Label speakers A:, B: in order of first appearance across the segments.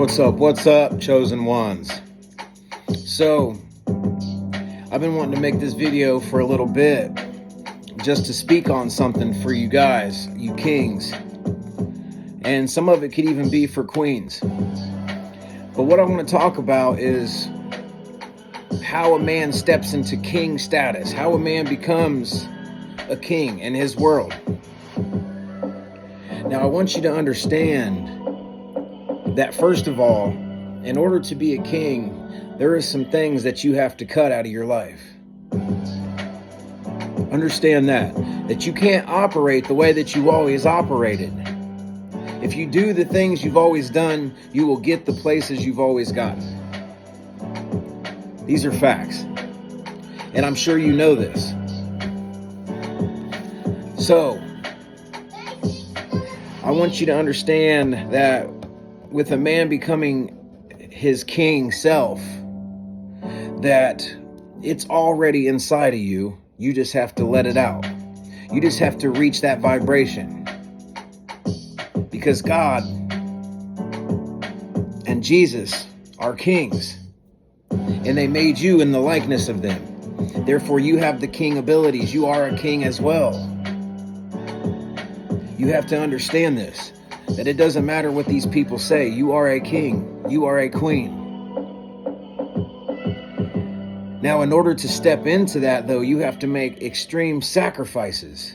A: What's up, chosen ones? So, I've been wanting to make this video for a little bit, just to speak on something for you guys, you kings, and some of it could even be for queens. But what I want to talk about is how a man steps into king status, how a man becomes a king in his world. Now, I want you to understand that, first of all, in order to be a king, there are some things that you have to cut out of your life. Understand that you can't operate the way that you always operated. If you do the things you've always done, you will get the places you've always gotten. These are facts. And I'm sure you know this. So, I want you to understand that with a man becoming his king self, that it's already inside of you. You just have to let it out. You just have to reach that vibration. Because God and Jesus are kings, and they made you in the likeness of them. Therefore, you have the king abilities. You are a king as well. You have to understand this, that it doesn't matter what these people say. You are a king. You are a queen. Now, in order to step into that, though, you have to make extreme sacrifices.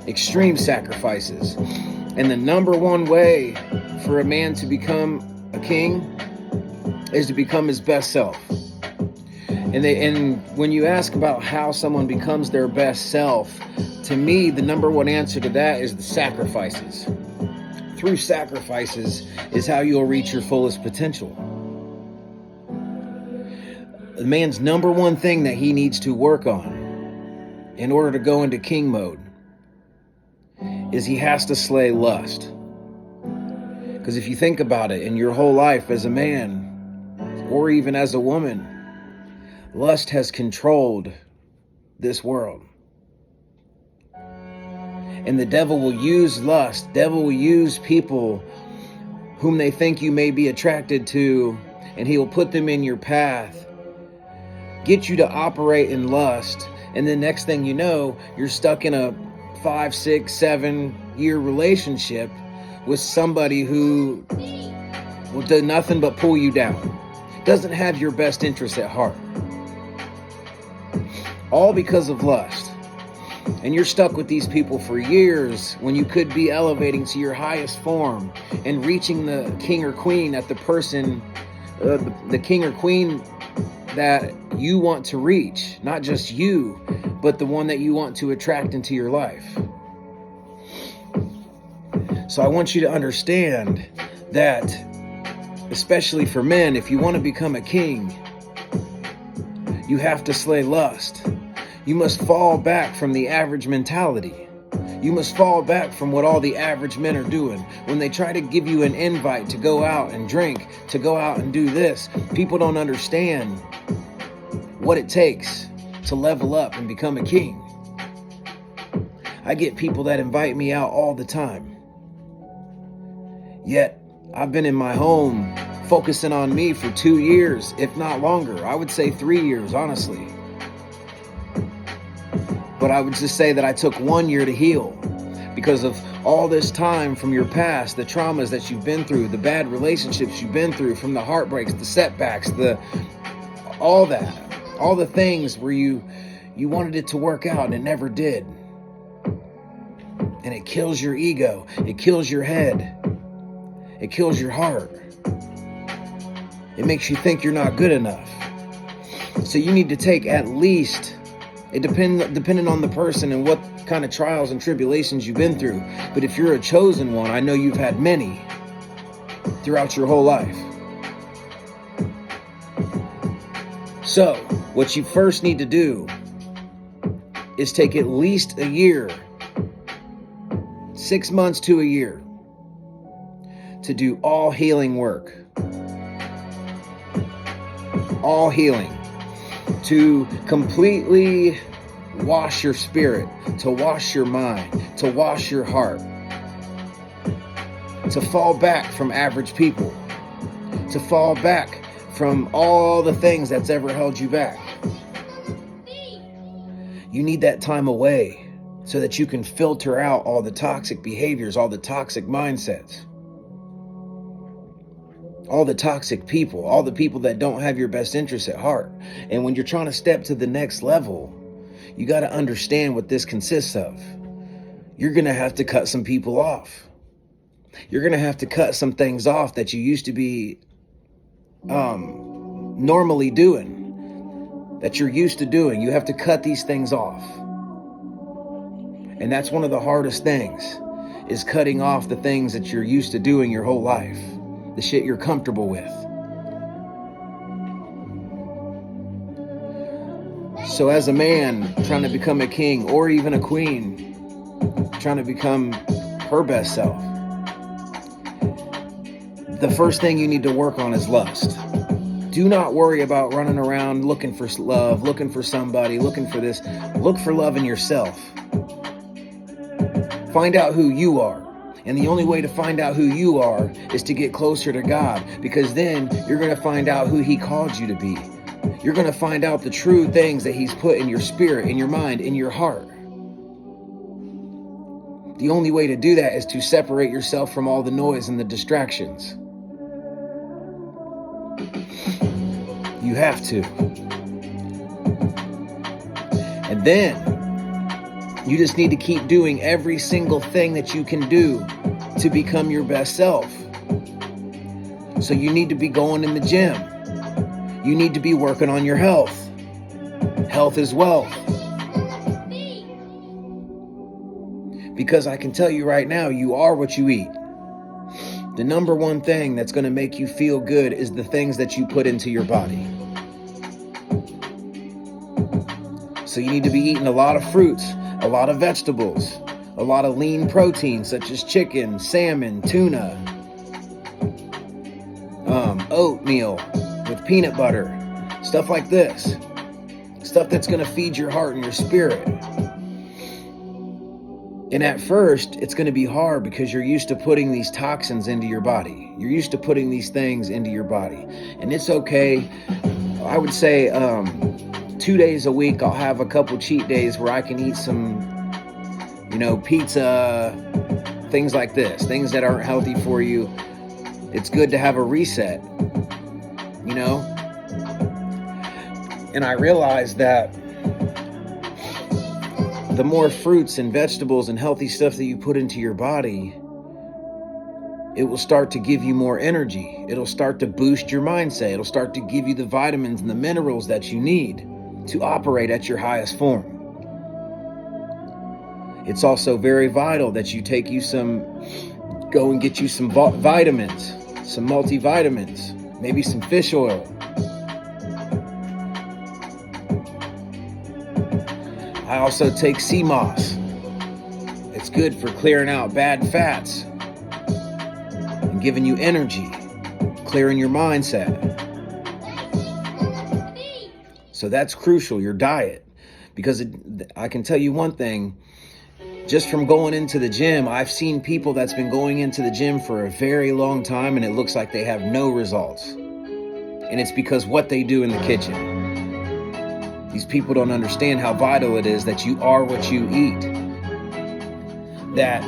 A: Extreme sacrifices. And the number one way for a man to become a king is to become his best self. And when you ask about how someone becomes their best self, to me, the number one answer to that is the sacrifices. Through sacrifices is how you'll reach your fullest potential. The man's number one thing that he needs to work on in order to go into king mode is he has to slay lust. Because if you think about it, in your whole life as a man, or even as a woman, lust has controlled this world. And the devil will use lust. Devil will use people whom they think you may be attracted to, and he will put them in your path, get you to operate in lust, and then next thing you know, you're stuck in a 5, 6, 7 year relationship with somebody who will do nothing but pull you down. Doesn't have your best interests at heart. All because of lust. And you're stuck with these people for years when you could be elevating to your highest form and reaching the king or queen at the person, the king or queen that you want to reach. Not just you, but the one that you want to attract into your life. So I want you to understand that, especially for men, if you want to become a king, you have to slay lust. You must fall back from the average mentality. You must fall back from what all the average men are doing. When they try to give you an invite to go out and drink, to go out and do this, people don't understand what it takes to level up and become a king. I get people that invite me out all the time. Yet, I've been in my home focusing on me for 2 years, if not longer. I would say 3 years, honestly. But I would just say that I took 1 year to heal because of all this time from your past, the traumas that you've been through, the bad relationships you've been through, from the heartbreaks, the setbacks, all the things where you wanted it to work out and it never did. And it kills your ego. It kills your head. It kills your heart. It makes you think you're not good enough. So you need to take at least, depending on the person and what kind of trials and tribulations you've been through. But if you're a chosen one, I know you've had many throughout your whole life. So what you first need to do is take at least a year, 6 months to a year, to do all healing work. All healing. To completely wash your spirit, to wash your mind, to wash your heart, to fall back from average people, to fall back from all the things that's ever held you back. You need that time away so that you can filter out all the toxic behaviors, all the toxic mindsets, all the toxic people, all the people that don't have your best interests at heart. And when you're trying to step to the next level, you got to understand what this consists of. You're going to have to cut some people off. You're going to have to cut some things off that you used to be normally doing, that you're used to doing. You have to cut these things off. And that's one of the hardest things, is cutting off the things that you're used to doing your whole life, the shit you're comfortable with. So as a man trying to become a king, or even a queen trying to become her best self, the first thing you need to work on is lust. Do not worry about running around looking for love, looking for somebody, looking for this. Look for love in yourself. Find out who you are. And the only way to find out who you are is to get closer to God, because then you're going to find out who He called you to be. You're going to find out the true things that He's put in your spirit, in your mind, in your heart. The only way to do that is to separate yourself from all the noise and the distractions. You have to. And then you just need to keep doing every single thing that you can do to become your best self. So you need to be going in the gym. You need to be working on your health. Health is wealth. Because I can tell you right now, you are what you eat. The number one thing that's going to make you feel good is the things that you put into your body. So you need to be eating a lot of fruits, a lot of vegetables, a lot of lean proteins such as chicken, salmon, tuna, oatmeal with peanut butter, stuff like this. Stuff that's going to feed your heart and your spirit. And at first, it's going to be hard because you're used to putting these toxins into your body. You're used to putting these things into your body. And it's okay. I would say 2 days a week, I'll have a couple cheat days where I can eat some, pizza, things like this, things that aren't healthy for you. It's good to have a reset, And I realized that the more fruits and vegetables and healthy stuff that you put into your body, it will start to give you more energy. It'll start to boost your mindset. It'll start to give you the vitamins and the minerals that you need to operate at your highest form. It's also very vital that you go and get you some vitamins, some multivitamins, maybe some fish oil. I also take sea moss. It's good for clearing out bad fats and giving you energy, clearing your mindset. So that's crucial, your diet. Because I can tell you one thing, just from going into the gym, I've seen people that's been going into the gym for a very long time and it looks like they have no results. And it's because what they do in the kitchen. These people don't understand how vital it is that you are what you eat. That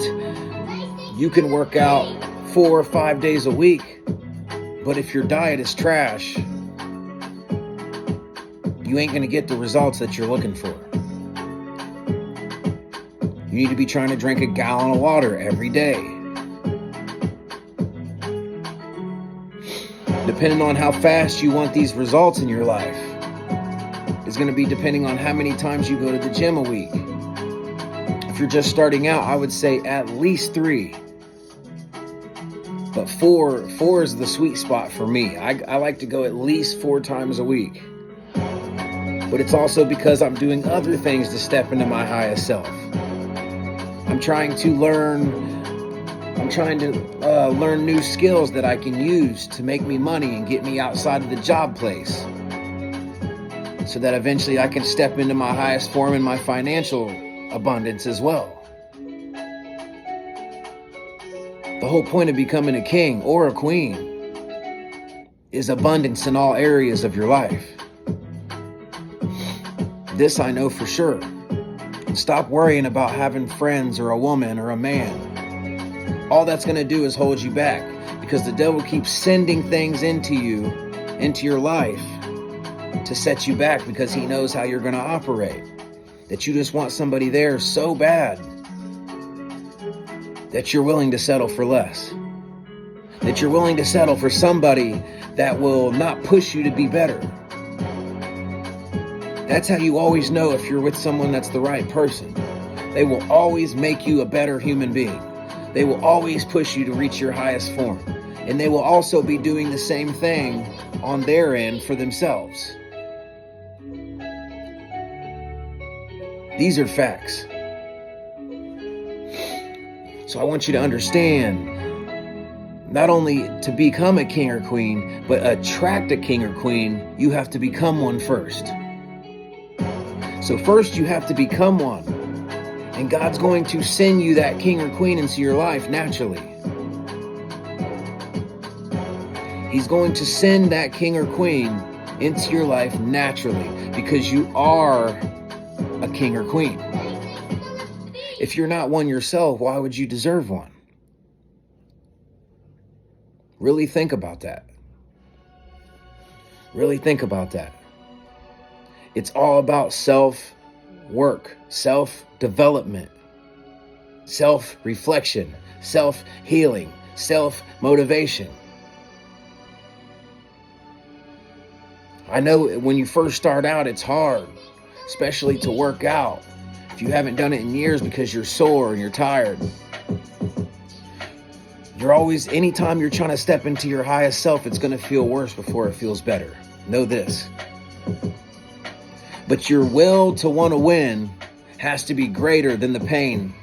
A: you can work out 4 or 5 days a week, but if your diet is trash, you ain't going to get the results that you're looking for. You need to be trying to drink a gallon of water every day. Depending on how fast you want these results in your life, is going to be depending on how many times you go to the gym a week. If you're just starting out, I would say at least 3. But 4 is the sweet spot for me. I like to go at least 4 times a week. But it's also because I'm doing other things to step into my highest self. I'm trying to learn new skills that I can use to make me money and get me outside of the job place, so that eventually I can step into my highest form in my financial abundance as well. The whole point of becoming a king or a queen is abundance in all areas of your life. This I know for sure. Stop worrying about having friends or a woman or a man. All that's going to do is hold you back, because the devil keeps sending things into your life to set you back, because he knows how you're going to operate. That you just want somebody there so bad that you're willing to settle for less. That you're willing to settle for somebody that will not push you to be better. That's how you always know if you're with someone that's the right person. They will always make you a better human being. They will always push you to reach your highest form. And they will also be doing the same thing on their end for themselves. These are facts. So I want you to understand, not only to become a king or queen, but attract a king or queen, you have to become one first. So first you have to become one. And God's going to send you that king or queen into your life naturally. He's going to send that king or queen into your life naturally, because you are a king or queen. If you're not one yourself, why would you deserve one? Really think about that. Really think about that. It's all about self-work, self-development, self-reflection, self-healing, self-motivation. I know when you first start out, it's hard, especially to work out. If you haven't done it in years because you're sore and you're tired. Anytime you're trying to step into your highest self, it's going to feel worse before it feels better. Know this. But your will to want to win has to be greater than the pain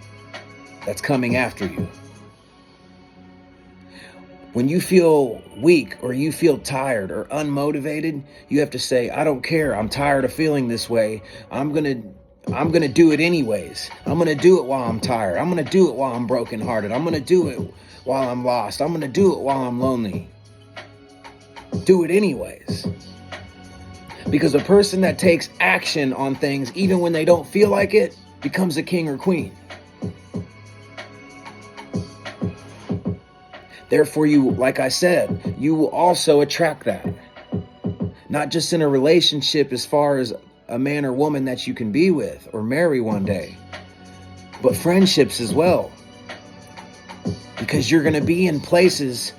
A: that's coming after you. When you feel weak or you feel tired or unmotivated, you have to say, I don't care. I'm tired of feeling this way. I'm going to do it anyways. I'm going to do it while I'm tired. I'm going to do it while I'm brokenhearted. I'm going to do it while I'm lost. I'm going to do it while I'm lonely. Do it anyways. Because a person that takes action on things, even when they don't feel like it, becomes a king or queen. Therefore, like I said, you will also attract that. Not just in a relationship as far as a man or woman that you can be with or marry one day, but friendships as well. Because you're going to be in places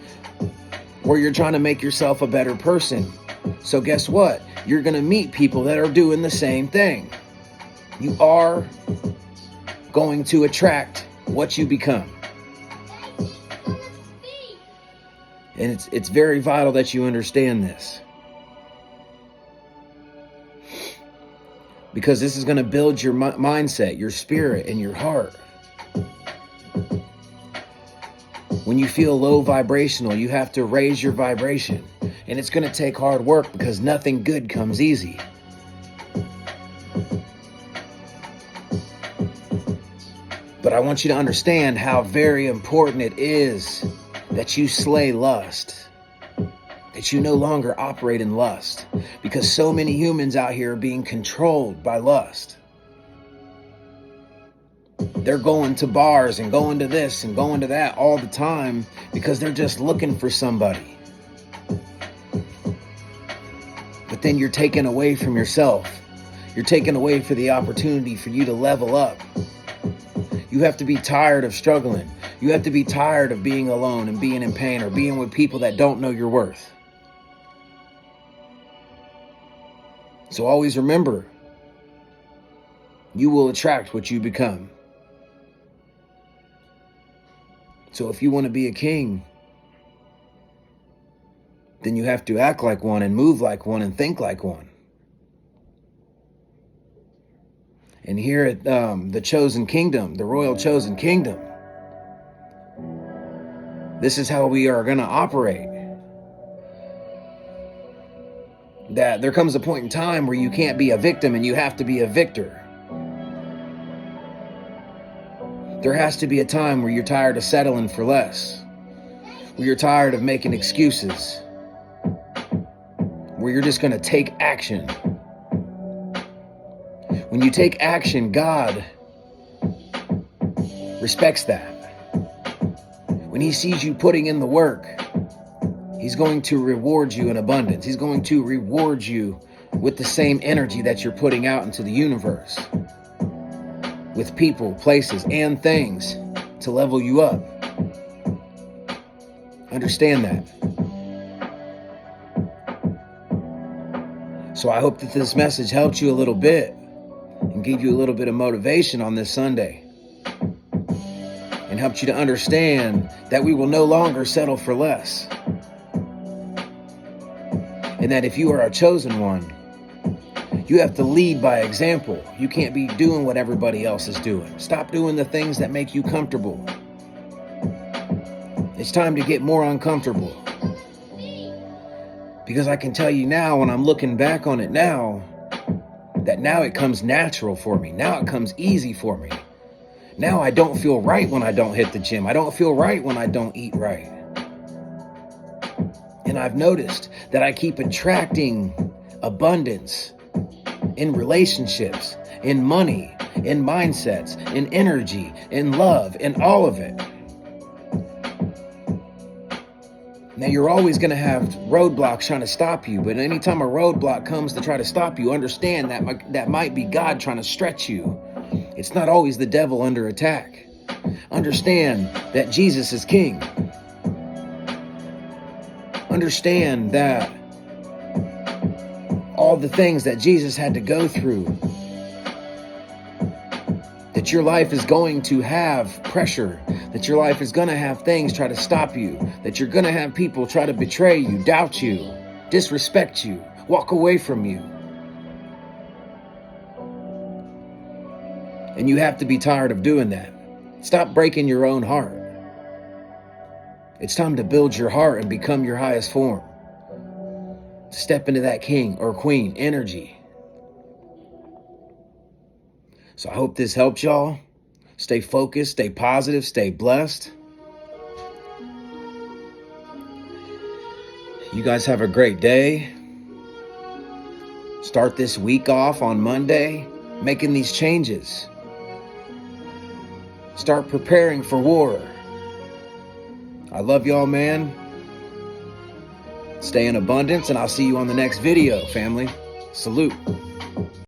A: where you're trying to make yourself a better person. So guess what? You're going to meet people that are doing the same thing. You are going to attract what you become. And it's very vital that you understand this. Because this is going to build your mindset, your spirit, and your heart. When you feel low vibrational, you have to raise your vibration. And it's going to take hard work, because nothing good comes easy. But I want you to understand how very important it is that you slay lust. That you no longer operate in lust. Because so many humans out here are being controlled by lust. They're going to bars and going to this and going to that all the time because they're just looking for somebody. But then you're taken away from yourself. You're taken away for the opportunity for you to level up. You have to be tired of struggling. You have to be tired of being alone and being in pain or being with people that don't know your worth. So always remember, you will attract what you become. So if you want to be a king, then you have to act like one and move like one and think like one. And here at the Chosen Kingdom, the Royal Chosen Kingdom, this is how we are going to operate. That there comes a point in time where you can't be a victim and you have to be a victor. There has to be a time where you're tired of settling for less. Where you're tired of making excuses. where you're just going to take action. When you take action, God respects that. When he sees you putting in the work, he's going to reward you in abundance. He's going to reward you with the same energy that you're putting out into the universe, with people, places, and things to level you up. Understand that. So I hope that this message helped you a little bit and gave you a little bit of motivation on this Sunday, and helped you to understand that we will no longer settle for less. And that if you are a chosen one, you have to lead by example. You can't be doing what everybody else is doing. Stop doing the things that make you comfortable. It's time to get more uncomfortable. Because I can tell you now, when I'm looking back on it now, that now it comes natural for me. Now it comes easy for me. Now I don't feel right when I don't hit the gym. I don't feel right when I don't eat right. And I've noticed that I keep attracting abundance in relationships, in money, in mindsets, in energy, in love, in all of it. Now, you're always going to have roadblocks trying to stop you, but anytime a roadblock comes to try to stop you, understand that might be God trying to stretch you. It's not always the devil under attack. Understand that Jesus is king. Understand that all the things that Jesus had to go through, that your life is going to have pressure, that your life is going to have things try to stop you, that you're going to have people try to betray you, doubt you, disrespect you, walk away from you. And you have to be tired of doing that. Stop breaking your own heart. It's time to build your heart and become your highest form. Step into that king or queen energy. So I hope this helps y'all. Stay focused, stay positive, stay blessed. You guys have a great day. Start this week off on Monday, making these changes. Start preparing for war. I love y'all, man. Stay in abundance, and I'll see you on the next video, family. Salute.